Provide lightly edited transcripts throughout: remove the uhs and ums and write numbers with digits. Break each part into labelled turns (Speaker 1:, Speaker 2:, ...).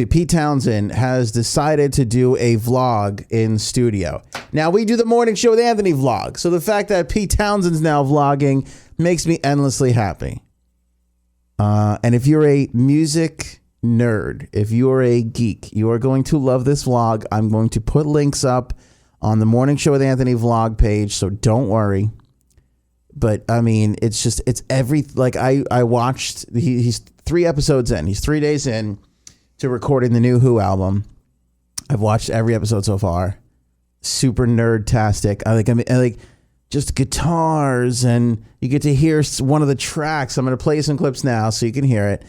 Speaker 1: Pete Townshend has decided to do a vlog in studio. Now, we do the morning show with Anthony vlog. So the fact that Pete Townshend's now vlogging makes me endlessly happy. And if you're a music nerd, if you're a geek, you are going to love this vlog. I'm going to put links up on the morning show with Anthony vlog page, so don't worry. But I mean, it's I watched, he's 3 episodes in. He's 3 days in to recording the new Who album. I've watched every episode so far. Super nerd-tastic. I like just guitars, and you get to hear one of the tracks. I'm going to play some clips now so you can hear it.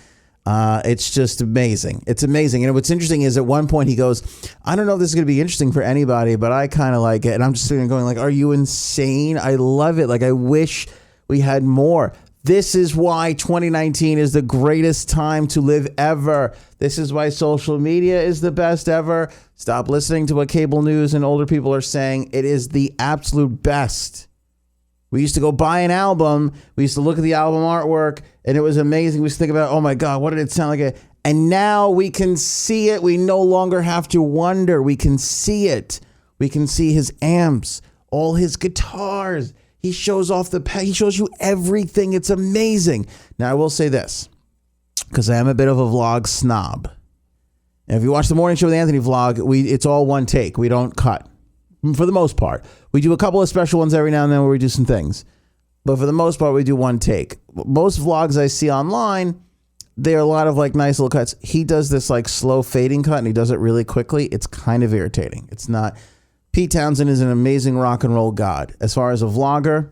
Speaker 1: It's just amazing. It's amazing. And what's interesting is at one point he goes, I don't know if this is going to be interesting for anybody, but I kind of like it. And I'm just sitting there going like, are you insane? I love it. Like, I wish we had more. This is why 2019 is the greatest time to live ever. This is why social media is the best ever. Stop listening to what cable news and older people are saying. It is the absolute best. We used to go buy an album. We used to look at the album artwork, and it was amazing. We used to think about, oh my God, what did it sound like? And now we can see it. We no longer have to wonder. We can see it. We can see his amps, all his guitars. He shows off he shows you everything. It's amazing. Now, I will say this, because I am a bit of a vlog snob. And if you watch the morning show with Anthony vlog, it's all one take. We don't cut. For the most part. We do a couple of special ones every now and then where we do some things. But for the most part, we do one take. Most vlogs I see online, they're a lot of like nice little cuts. He does this like slow fading cut, and he does it really quickly. It's kind of irritating. It's not. Pete Townshend is an amazing rock and roll god. As far as a vlogger,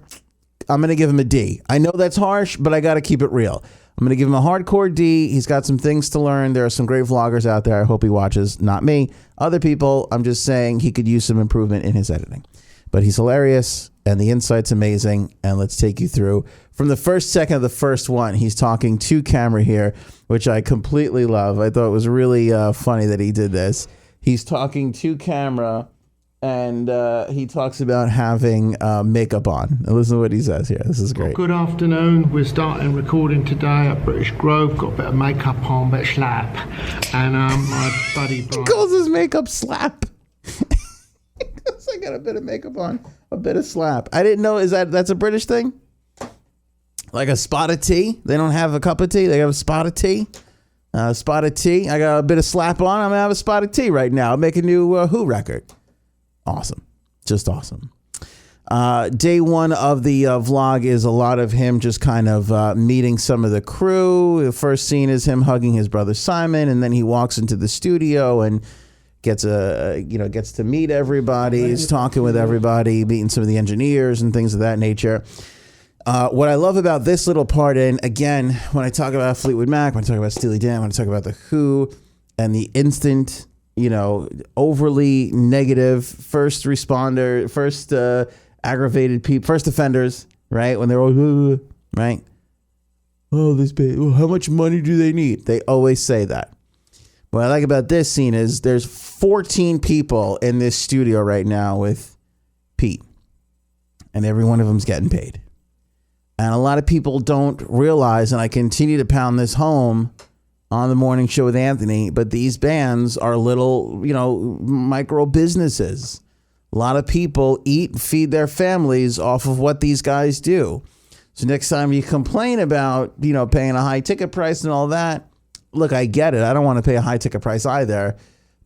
Speaker 1: I'm going to give him a D. I know that's harsh, but I got to keep it real. I'm going to give him a hardcore D. He's got some things to learn. There are some great vloggers out there. I hope he watches. Not me. Other people, I'm just saying he could use some improvement in his editing. But he's hilarious, and the insight's amazing. And let's take you through. From the first second of the first one, he's talking to camera here, which I completely love. I thought it was really funny that he did this. He's talking to camera, and he talks about having makeup on. And listen to what he says here. This is great.
Speaker 2: Good afternoon. We're starting recording today at British Grove. Got a bit of makeup on, bit of slap. And my buddy Brian.
Speaker 1: He calls his makeup slap. I got a bit of makeup on, a bit of slap. I didn't know, that's a British thing? Like a spot of tea? They don't have a cup of tea, they have a spot of tea. Spot of tea. I got a bit of slap on. I'm going to have a spot of tea right now. I'll make a new Who record. Awesome. Just awesome. Day one of the vlog is a lot of him just kind of meeting some of the crew. The first scene is him hugging his brother Simon, and then he walks into the studio and gets to meet everybody. He's talking with everybody, meeting some of the engineers and things of that nature. What I love about this little part, and again, when I talk about Fleetwood Mac, when I talk about Steely Dan, when I talk about the Who, and the instant, overly negative first aggravated people, first offenders, right? When they're all, right? Oh, how much money do they need? They always say that. What I like about this scene is there's 14 people in this studio right now with Pete, and every one of them's getting paid. And a lot of people don't realize, and I continue to pound this home on the morning show with Anthony, but these bands are little, micro businesses. A lot of people eat and feed their families off of what these guys do. So next time you complain about, paying a high ticket price and all that, look, I get it. I don't want to pay a high ticket price either.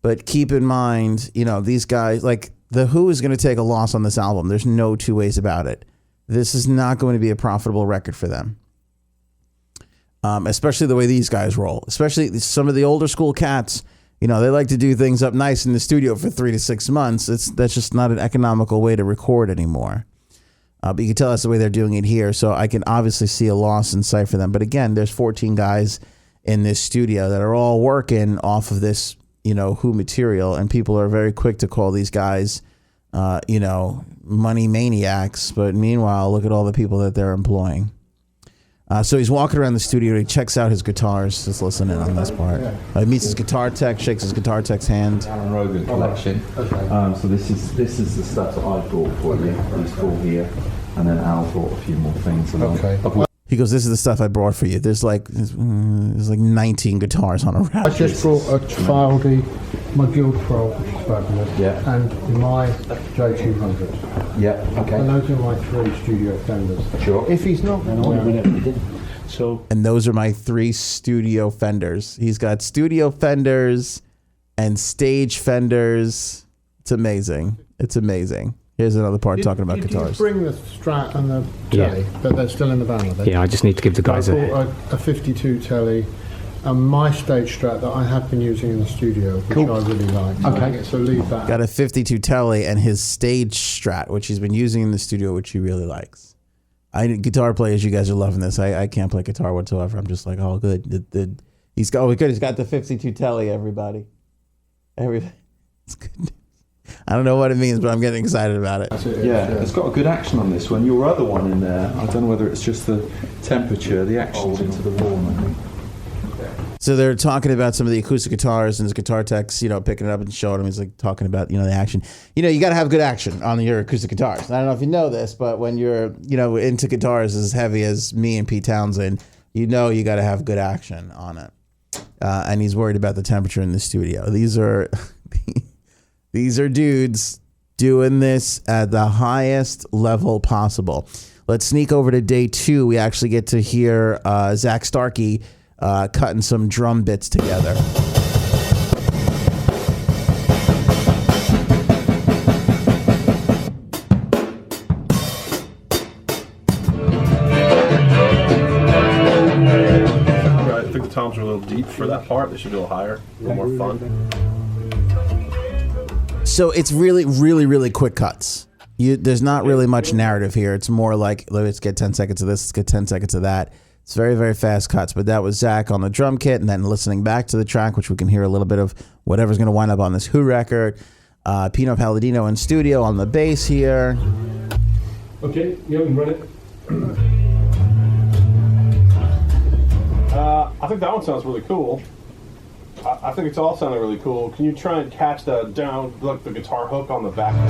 Speaker 1: But keep in mind, these guys, like the Who is going to take a loss on this album. There's no two ways about it. This is not going to be a profitable record for them. Especially the way these guys roll. Especially some of the older school cats, they like to do things up nice in the studio for 3 to 6 months. That's just not an economical way to record anymore. But you can tell that's the way they're doing it here. So I can obviously see a loss in sight for them. But again, there's 14 guys in this studio that are all working off of this, Who material, and people are very quick to call these guys, money maniacs. But meanwhile, look at all the people that they're employing. So he's walking around the studio. He checks out his guitars. Just listen in on this part. He meets his guitar tech, shakes his guitar tech's hand.
Speaker 3: Alan Rogan collection. Okay. So this is the stuff that I brought for you. These four here, and then Al brought a few more things.
Speaker 1: Okay. He goes, this is the stuff I brought for you. There's like 19 guitars on a rack.
Speaker 2: I just brought a Trifaldi, my Guild Pro, which is fabulous,
Speaker 3: Yeah.
Speaker 2: and my J200.
Speaker 3: Yeah.
Speaker 2: And
Speaker 3: Okay.
Speaker 2: those are my 3 studio Fenders.
Speaker 3: Sure.
Speaker 2: If he's not, so
Speaker 1: And those are my 3 studio Fenders. He's got studio Fenders and stage Fenders. It's amazing. It's amazing. Here's another part talking about guitars.
Speaker 2: Did you bring the Strat and the Telly, but they're still in the van, are they?
Speaker 4: Yeah, I just need to give the guys
Speaker 2: I bought a 52 Telly and my stage Strat that I have been using in the studio, which I really like.
Speaker 3: Okay.
Speaker 2: So leave that.
Speaker 1: Got a 52 Telly and his stage Strat, which he's been using in the studio, which he really likes. Guitar players, you guys are loving this. I can't play guitar whatsoever. I'm just like, oh, good. He's got the 52 Telly, everybody. It's good. I don't know what it means, but I'm getting excited about it.
Speaker 3: Yeah, it's got a good action on this one. Your other one in there, I don't know whether it's just the temperature, the action's into the warm, I think.
Speaker 1: So they're talking about some of the acoustic guitars, and his guitar tech's, picking it up and showing him. He's like talking about, the action. You got to have good action on your acoustic guitars. I don't know if you know this, but when you're, into guitars as heavy as me and Pete Townshend, you got to have good action on it. And he's worried about the temperature in the studio. These are dudes doing this at the highest level possible. Let's sneak over to day 2. We actually get to hear Zach Starkey cutting some drum bits together.
Speaker 5: I think the toms are a little deep for that part. They should be a little higher, a little more fun.
Speaker 1: So it's really, really, really quick cuts. There's not really much narrative here. It's more like, let's get 10 seconds of this, let's get 10 seconds of that. It's very, very fast cuts. But that was Zach on the drum kit, and then listening back to the track, which we can hear a little bit of whatever's going to wind up on this Who record. Pino Palladino in studio on the bass here.
Speaker 5: Okay, yeah, we can run it. I think that one sounds really cool. I think it's all sounding really cool. Can you try and catch the down, like the guitar hook on the back? No,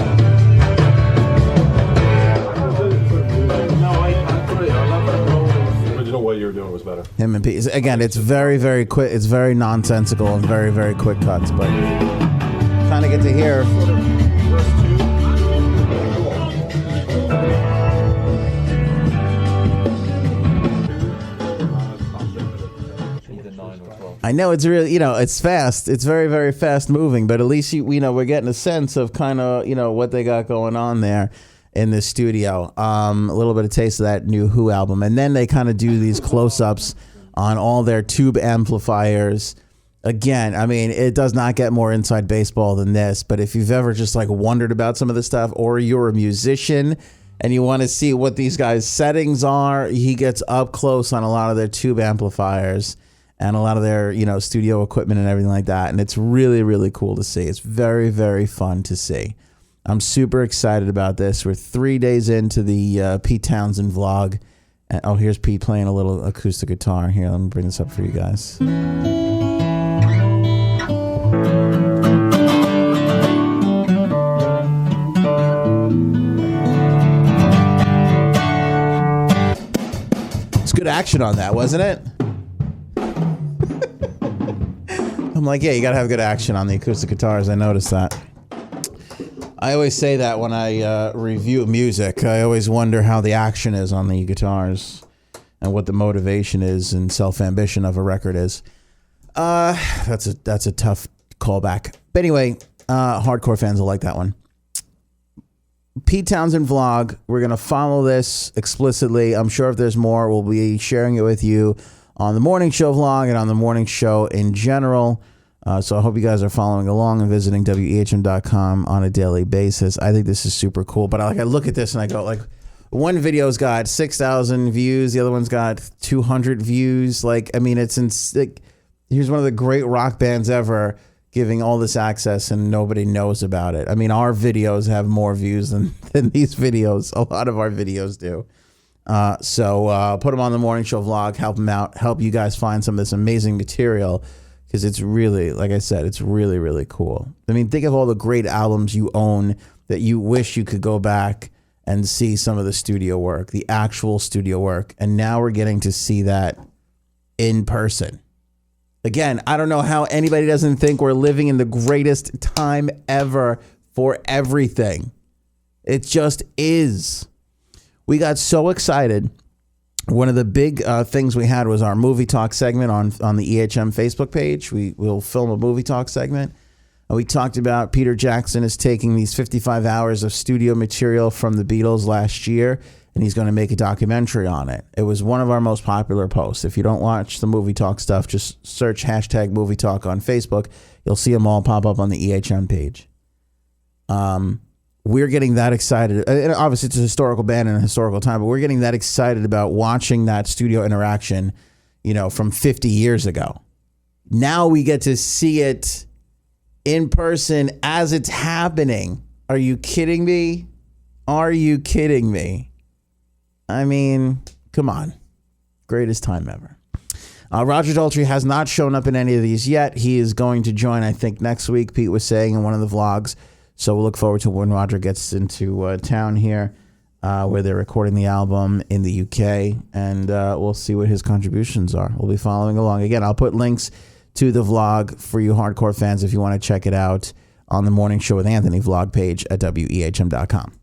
Speaker 5: I put it. I love that. The original way you were doing it was better.
Speaker 1: Him and Pete. Again, it's very, very quick. It's very nonsensical and very, very quick cuts. But kind of get to hear. I know it's really, it's fast. It's very, very fast moving, but at least we're getting a sense of kind of, what they got going on there in the studio. A little bit of taste of that new Who album, and then they kind of do these close-ups on all their tube amplifiers. Again, I mean, it does not get more inside baseball than this. But if you've ever just like wondered about some of this stuff, or you're a musician and you want to see what these guys' settings are, he gets up close on a lot of their tube amplifiers and a lot of their, studio equipment and everything like that. And it's really, really cool to see. It's very, very fun to see. I'm super excited about this. We're 3 days into the Pete Townshend vlog. And, here's Pete playing a little acoustic guitar. Here, let me bring this up for you guys. It's good action on that, wasn't it? I'm like, yeah, you gotta have good action on the acoustic guitars. I noticed that. I always say that when I review music. I always wonder how the action is on the guitars and what the motivation is and self-ambition of a record is. That's a tough callback. But anyway, hardcore fans will like that one. Pete Townshend vlog. We're gonna follow this explicitly. I'm sure if there's more, we'll be sharing it with you on the morning show vlog and on the morning show in general. So I hope you guys are following along and visiting WEHM.com on a daily basis. I think this is super cool. But I look at this and I go, like, one video's got 6,000 views. The other one's got 200 views. Like, I mean, here's one of the great rock bands ever giving all this access and nobody knows about it. I mean, our videos have more views than these videos. A lot of our videos do. So put them on the morning show vlog, help them out, help you guys find some of this amazing material, because it's really, like I said, it's really, really cool. I mean, think of all the great albums you own that you wish you could go back and see some of the studio work, the actual studio work. And now we're getting to see that in person. Again, I don't know how anybody doesn't think we're living in the greatest time ever for everything. It just is. We got so excited. One of the big things we had was our movie talk segment on the EHM Facebook page. We'll film a movie talk segment. And we talked about Peter Jackson is taking these 55 hours of studio material from the Beatles last year, and he's going to make a documentary on it. It was one of our most popular posts. If you don't watch the movie talk stuff, just search hashtag movie talk on Facebook. You'll see them all pop up on the EHM page. We're getting that excited. And obviously, it's a historical band in a historical time, but we're getting that excited about watching that studio interaction, from 50 years ago. Now we get to see it in person as it's happening. Are you kidding me? Are you kidding me? I mean, come on. Greatest time ever. Roger Daltrey has not shown up in any of these yet. He is going to join, I think, next week, Pete was saying in one of the vlogs. So we'll look forward to when Roger gets into town here, where they're recording the album in the UK, and we'll see what his contributions are. We'll be following along. Again, I'll put links to the vlog for you hardcore fans if you want to check it out on the Morning Show with Anthony vlog page at wehm.com.